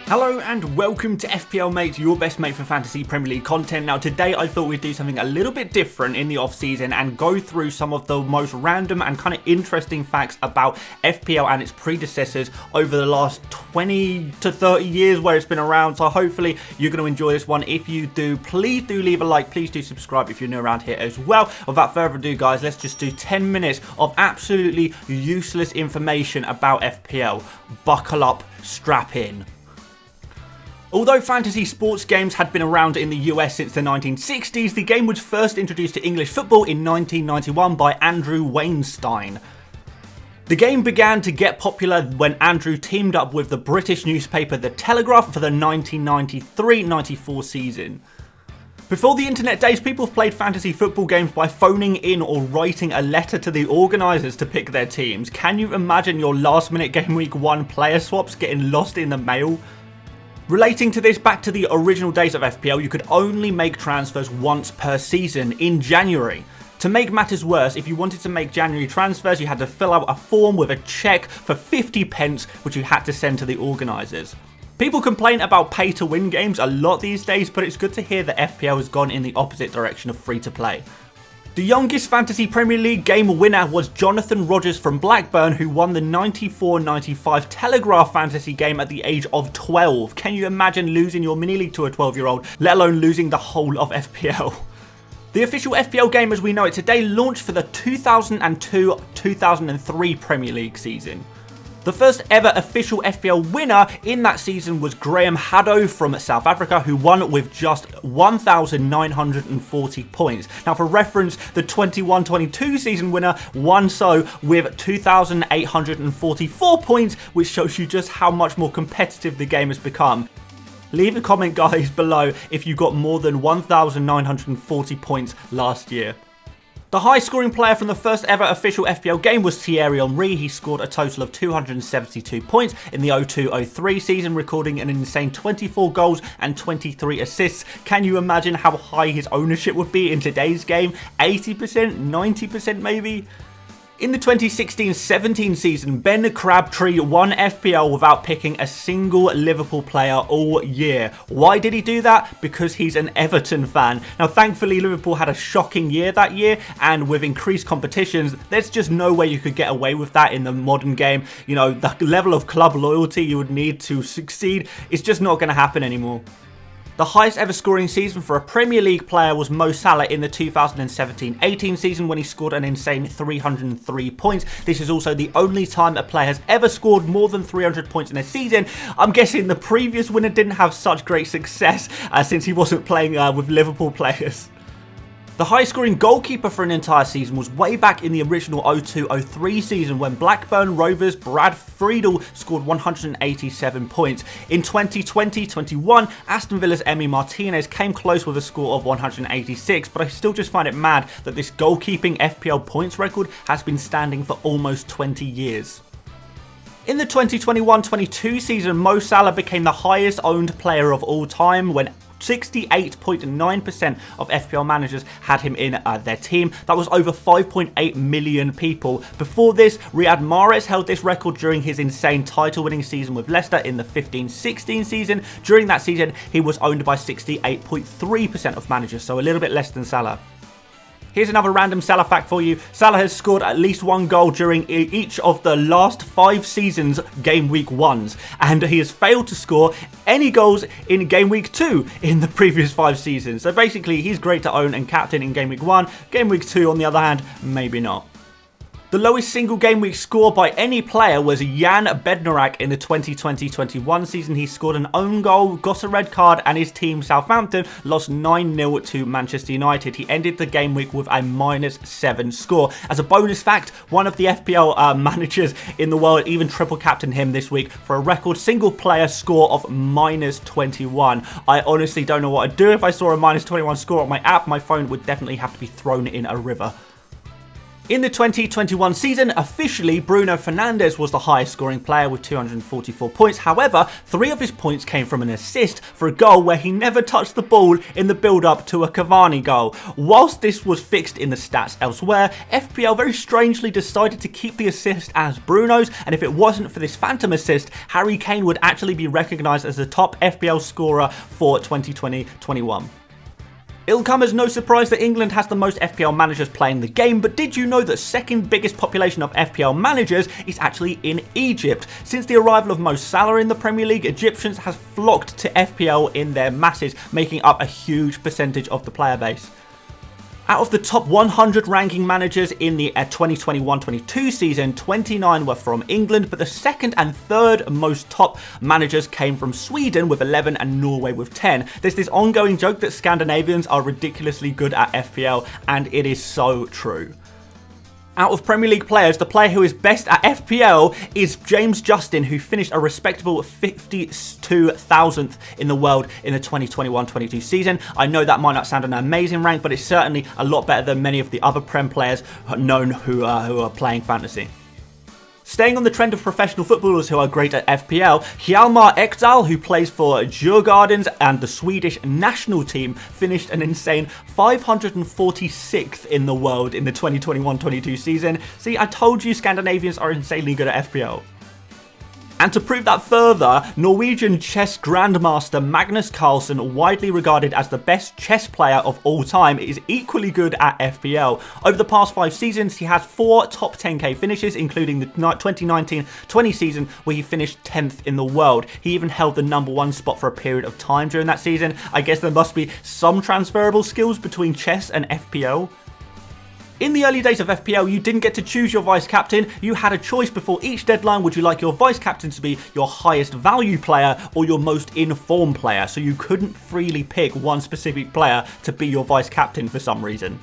Hello and welcome to FPL Mate, your best mate for fantasy Premier League content. Now today I thought we'd do something a little bit different in the off season and go through some of the most random and kind of interesting facts about FPL and its predecessors over the last 20 to 30 years where it's been around. So hopefully you're going to enjoy this one. If you do, please do leave a like, please do subscribe if you're new around here as well. Without further ado guys, let's just do 10 minutes of absolutely useless information about FPL. Buckle up, strap in. Although fantasy sports games had been around in the US since the 1960s, the game was first introduced to English football in 1991 by Andrew Weinstein. The game began to get popular when Andrew teamed up with the British newspaper The Telegraph for the 1993-94 season. Before the internet days, people played fantasy football games by phoning in or writing a letter to the organisers to pick their teams. Can you imagine your last minute game week 1 player swaps getting lost in the mail? Relating to this, back to the original days of FPL, you could only make transfers once per season in January. To make matters worse, if you wanted to make January transfers, you had to fill out a form with a cheque for 50 pence, which you had to send to the organisers. People complain about pay-to-win games a lot these days, but it's good to hear that FPL has gone in the opposite direction of free-to-play. The youngest fantasy Premier League game winner was JOHNATHAN RODGERS from Blackburn, who won the 94-95 Telegraph fantasy game at the age of 12. Can you imagine losing your mini-league to a 12-year-old, let alone losing the whole of FPL? The official FPL game as we know it today launched for the 2002-2003 Premier League season. The first ever official FPL winner in that season was Graeme Haddow from South Africa, who won with just 1,940 points. Now for reference, the 21-22 season winner won so with 2,844 points, which shows you just how much more competitive the game has become. Leave a comment guys below if you got more than 1,940 points last year. The highest scoring player from the first ever official FPL game was Thierry Henry. He scored a total of 272 points in the 02-03 season, recording an insane 24 goals and 23 assists. Can you imagine how high his ownership would be in today's game? 80%? 90% maybe? In the 2016-17 season, Ben Crabtree won FPL without picking a single Liverpool player all year. Why did he do that? Because he's an Everton fan. Now, thankfully, Liverpool had a shocking year that year, and with increased competitions, there's just no way you could get away with that in the modern game. You know, the level of club loyalty you would need to succeed is just not going to happen anymore. The highest ever scoring season for a Premier League player was Mo Salah in the 2017-18 season when he scored an insane 303 points. This is also the only time a player has ever scored more than 300 points in a season. I'm guessing the previous winner didn't have such great success since he wasn't playing with Liverpool players. The highest scoring goalkeeper for an entire season was way back in the original 02-03 season when Blackburn Rovers' Brad Friedel scored 187 points. In 2020-21, Aston Villa's Emi Martinez came close with a score of 186, but I still just find it mad that this goalkeeping FPL points record has been standing for almost 20 years. In the 2021-22 season, Mo Salah became the highest owned player of all time when 68.9% of FPL managers had him in their team. That was over 5.8 million people. Before this, Riyad Mahrez held this record during his insane title-winning season with Leicester in the 15-16 season. During that season, he was owned by 68.3% of managers, so a little bit less than Salah. Here's another random Salah fact for you. Salah has scored at least one goal during each of the last 5 seasons game week 1s, and he has failed to score any goals in game week 2 in the previous 5 seasons. So basically, he's great to own and captain in game week 1. Game week 2, on the other hand, maybe not. The lowest single game week score by any player was Jan Bednarak in the 2020-21 season. He scored an own goal, got a red card, and his team Southampton lost 9-0 to Manchester United. He ended the game week with a -7 score. As a bonus fact, one of the FPL managers in the world even triple captained him this week for a record single player score of -21. I honestly don't know what I'd do if I saw a -21 score on my app. My phone would definitely have to be thrown in a river. In the 2021 season, officially, Bruno Fernandes was the highest scoring player with 244 points. However, 3 of his points came from an assist for a goal where he never touched the ball in the build-up to a Cavani goal. Whilst this was fixed in the stats elsewhere, FPL very strangely decided to keep the assist as Bruno's, and if it wasn't for this phantom assist, Harry Kane would actually be recognised as the top FPL scorer for 2020-21. It'll come as no surprise that England has the most FPL managers playing the game, but did you know that second biggest population of FPL managers is actually in Egypt? Since the arrival of Mo Salah in the Premier League, Egyptians have flocked to FPL in their masses, making up a huge percentage of the player base. Out of the top 100 ranking managers in the 2021-22 season, 29 were from England, but the second and third most top managers came from Sweden with 11 and Norway with 10. There's this ongoing joke that Scandinavians are ridiculously good at FPL, and it is so true. Out of Premier League players, the player who is best at FPL is James Justin, who finished a respectable 52,000th in the world in the 2021-22 season. I know that might not sound an amazing rank, but it's certainly a lot better than many of the other Prem players known who are playing fantasy. Staying on the trend of professional footballers who are great at FPL, Hjalmar Ekdal, who plays for Djurgårdens and the Swedish national team, finished an insane 546th in the world in the 2021-22 season. See, I told you Scandinavians are insanely good at FPL. And to prove that further, Norwegian chess grandmaster Magnus Carlsen, widely regarded as the best chess player of all time, is equally good at FPL. Over the past 5 seasons, he has 4 top 10k finishes, including the 2019-20 season where he finished 10th in the world. He even held the #1 spot for a period of time during that season. I guess there must be some transferable skills between chess and FPL. In the early days of FPL, you didn't get to choose your vice-captain. You had a choice before each deadline. Would you like your vice-captain to be your highest value player or your most in-form player? So you couldn't freely pick one specific player to be your vice-captain for some reason.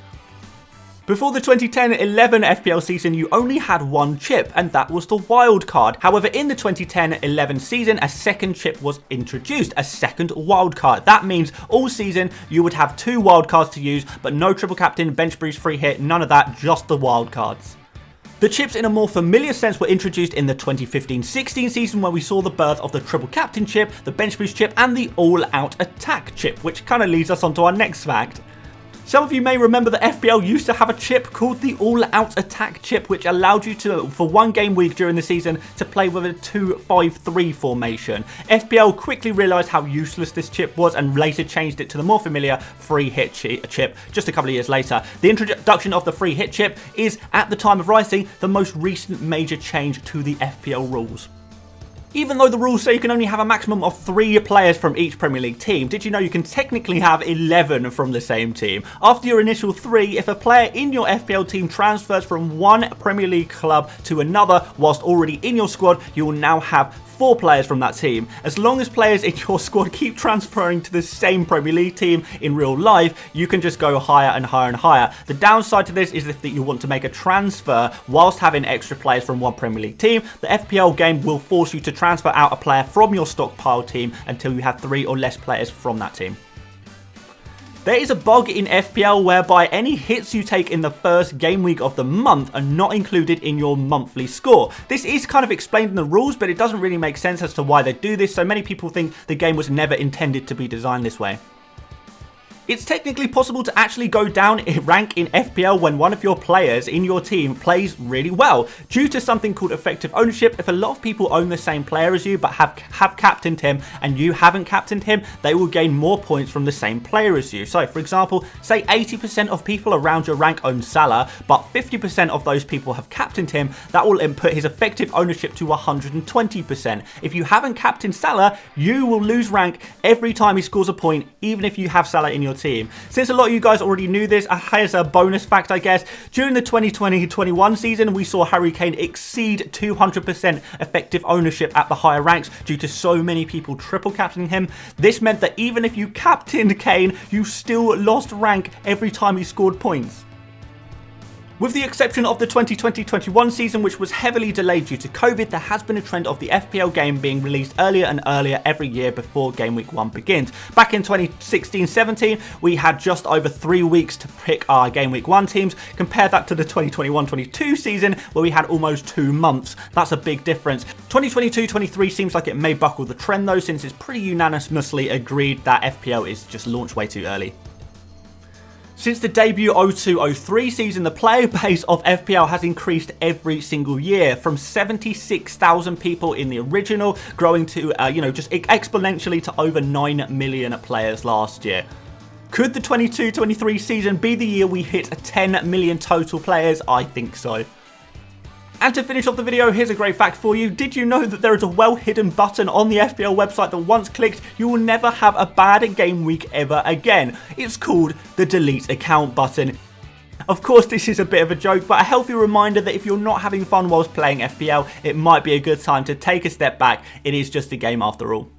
Before the 2010-11 FPL season, you only had one chip, and that was the wild card. However, in the 2010-11 season, a second chip was introduced, a second wild card. That means all season you would have 2 wild cards to use, but no triple captain, bench boost, free hit, none of that, just the wild cards. The chips in a more familiar sense were introduced in the 2015-16 season where we saw the birth of the triple captain chip, the bench boost chip, and the all-out attack chip, which kind of leads us on to our next fact. Some of you may remember that FPL used to have a chip called the All-Out Attack chip, which allowed you to, for one game week during the season, to play with a 2-5-3 formation. FPL quickly realised how useless this chip was and later changed it to the more familiar free hit chip just a couple of years later. The introduction of the free hit chip is, at the time of writing, the most recent major change to the FPL rules. Even though the rules say you can only have a maximum of 3 players from each Premier League team, did you know you can technically have 11 from the same team? After your initial 3, if a player in your FPL team transfers from one Premier League club to another whilst already in your squad, you will now have 4 players from that team. As long as players in your squad keep transferring to the same Premier League team in real life, you can just go higher and higher and higher. The downside to this is if you want to make a transfer whilst having extra players from one Premier League team, the FPL game will force you to transfer out a player from your stockpile team until you have 3 or less players from that team. There is a bug in FPL whereby any hits you take in the first game week of the month are not included in your monthly score. This is kind of explained in the rules, but it doesn't really make sense as to why they do this, so many people think the game was never intended to be designed this way. It's technically possible to actually go down in rank in FPL when one of your players in your team plays really well. Due to something called effective ownership, if a lot of people own the same player as you but have captained him and you haven't captained him, they will gain more points from the same player as you. So, for example, say 80% of people around your rank own Salah, but 50% of those people have captained him, that will input his effective ownership to 120%. If you haven't captained Salah, you will lose rank every time he scores a point, even if you have Salah in your team. Since a lot of you guys already knew this, here's a bonus fact, I guess. During the 2020-21 season, we saw Harry Kane exceed 200% effective ownership at the higher ranks due to so many people triple captaining him. This meant that even if you captained Kane, you still lost rank every time he scored points. With the exception of the 2020-21 season, which was heavily delayed due to COVID, there has been a trend of the FPL game being released earlier and earlier every year before Game Week 1 begins. Back in 2016-17, we had just over 3 weeks to pick our Game Week 1 teams. Compare that to the 2021-22 season, where we had almost 2 months. That's a big difference. 2022-23 seems like it may buckle the trend though, since it's pretty unanimously agreed that FPL is just launched way too early. Since the debut 02-03 season, the player base of FPL has increased every single year, from 76,000 people in the original, growing to, just exponentially to over 9 million players last year. Could the 22-23 season be the year we hit 10 million total players? I think so. And to finish off the video, here's a great fact for you. Did you know that there is a well-hidden button on the FPL website that once clicked, you will never have a bad game week ever again? It's called the delete account button. Of course, this is a bit of a joke, but a healthy reminder that if you're not having fun whilst playing FPL, it might be a good time to take a step back. It is just a game after all.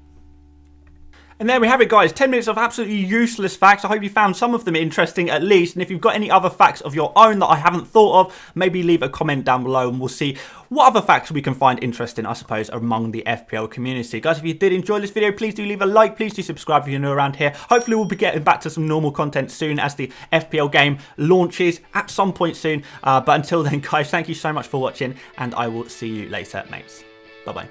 And there we have it, guys. 10 minutes of absolutely useless facts. I hope you found some of them interesting at least. And if you've got any other facts of your own that I haven't thought of, maybe leave a comment down below and we'll see what other facts we can find interesting, I suppose, among the FPL community. Guys, if you did enjoy this video, please do leave a like. Please do subscribe if you're new around here. Hopefully we'll be getting back to some normal content soon as the FPL game launches at some point soon. But until then, guys, thank you so much for watching and I will see you later, mates. Bye-bye.